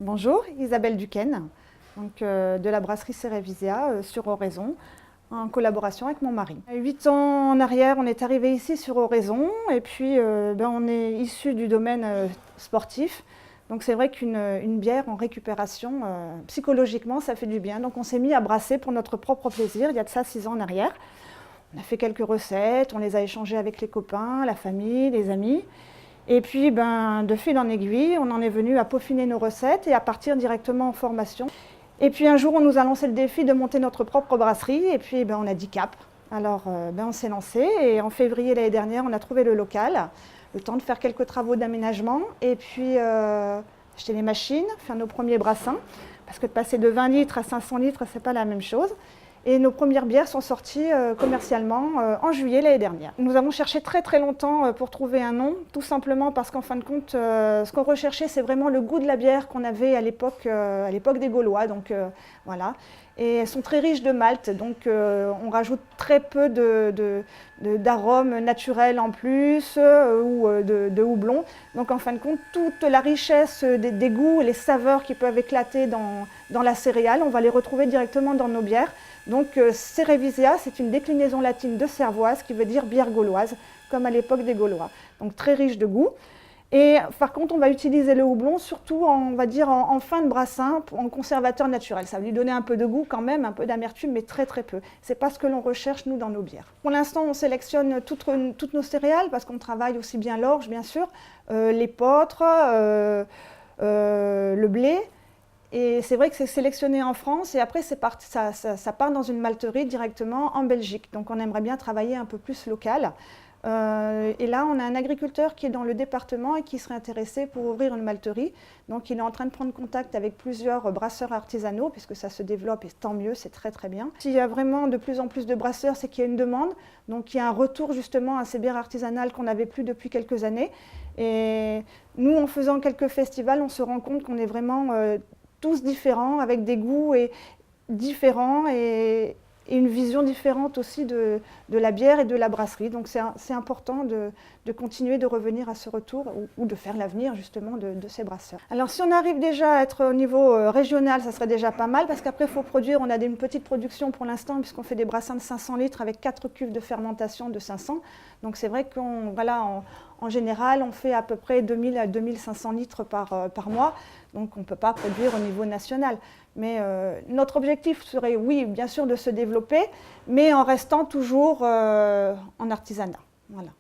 Bonjour, Isabelle Duquesne, de la brasserie Cerevisia sur Oraison, en collaboration avec mon mari. 8 ans en arrière, on est arrivé ici sur Oraison et puis on est issu du domaine sportif. Donc c'est vrai qu'une bière en récupération, psychologiquement, ça fait du bien. Donc on s'est mis à brasser pour notre propre plaisir, il y a de ça 6 ans en arrière. On a fait quelques recettes, on les a échangées avec les copains, la famille, les amis. Et puis, de fil en aiguille, on en est venu à peaufiner nos recettes et à partir directement en formation. Et puis un jour, on nous a lancé le défi de monter notre propre brasserie et puis on a dit cap. Alors on s'est lancé et en février l'année dernière, on a trouvé le local, le temps de faire quelques travaux d'aménagement et puis acheter les machines, faire nos premiers brassins, parce que de passer de 20 litres à 500 litres, c'est pas la même chose. Et nos premières bières sont sorties commercialement en juillet l'année dernière. Nous avons cherché très très longtemps pour trouver un nom, tout simplement parce qu'en fin de compte, ce qu'on recherchait, c'est vraiment le goût de la bière qu'on avait à l'époque des Gaulois. Donc voilà. Et elles sont très riches de malt, donc on rajoute très peu d'arômes naturels en plus ou de houblon. Donc en fin de compte, toute la richesse des goûts et les saveurs qui peuvent éclater dans la céréale, on va les retrouver directement dans nos bières. Donc Cerevisia, c'est une déclinaison latine de cervoise qui veut dire bière gauloise, comme à l'époque des Gaulois. Donc très riche de goût. Et par contre, on va utiliser le houblon surtout en fin de brassin, en conservateur naturel. Ça va lui donner un peu de goût quand même, un peu d'amertume, mais très très peu. C'est pas ce que l'on recherche nous dans nos bières. Pour l'instant, on sélectionne toutes nos céréales parce qu'on travaille aussi bien l'orge, bien sûr, l'épeautre, le blé. Et c'est vrai que c'est sélectionné en France et après ça part dans une malterie directement en Belgique. Donc on aimerait bien travailler un peu plus local. Et là on a un agriculteur qui est dans le département et qui serait intéressé pour ouvrir une malterie. Donc il est en train de prendre contact avec plusieurs brasseurs artisanaux puisque ça se développe et tant mieux, c'est très très bien. S'il y a vraiment de plus en plus de brasseurs, c'est qu'il y a une demande. Donc il y a un retour justement à ces bières artisanales qu'on n'avait plus depuis quelques années. Et nous en faisant quelques festivals, on se rend compte qu'on est vraiment tous différents, avec des goûts différents et une vision différente aussi de la bière et de la brasserie. Donc c'est important de continuer de revenir à ce retour ou de faire l'avenir justement de ces brasseurs. Alors si on arrive déjà à être au niveau régional, ça serait déjà pas mal parce qu'après il faut produire, on a une petite production pour l'instant puisqu'on fait des brassins de 500 litres avec 4 cuves de fermentation de 500. Donc c'est vrai qu'en général on fait à peu près 2000 à 2500 litres par mois. Donc on ne peut pas produire au niveau national. Mais notre objectif serait, oui, bien sûr, de se développer, mais en restant toujours en artisanat. Voilà.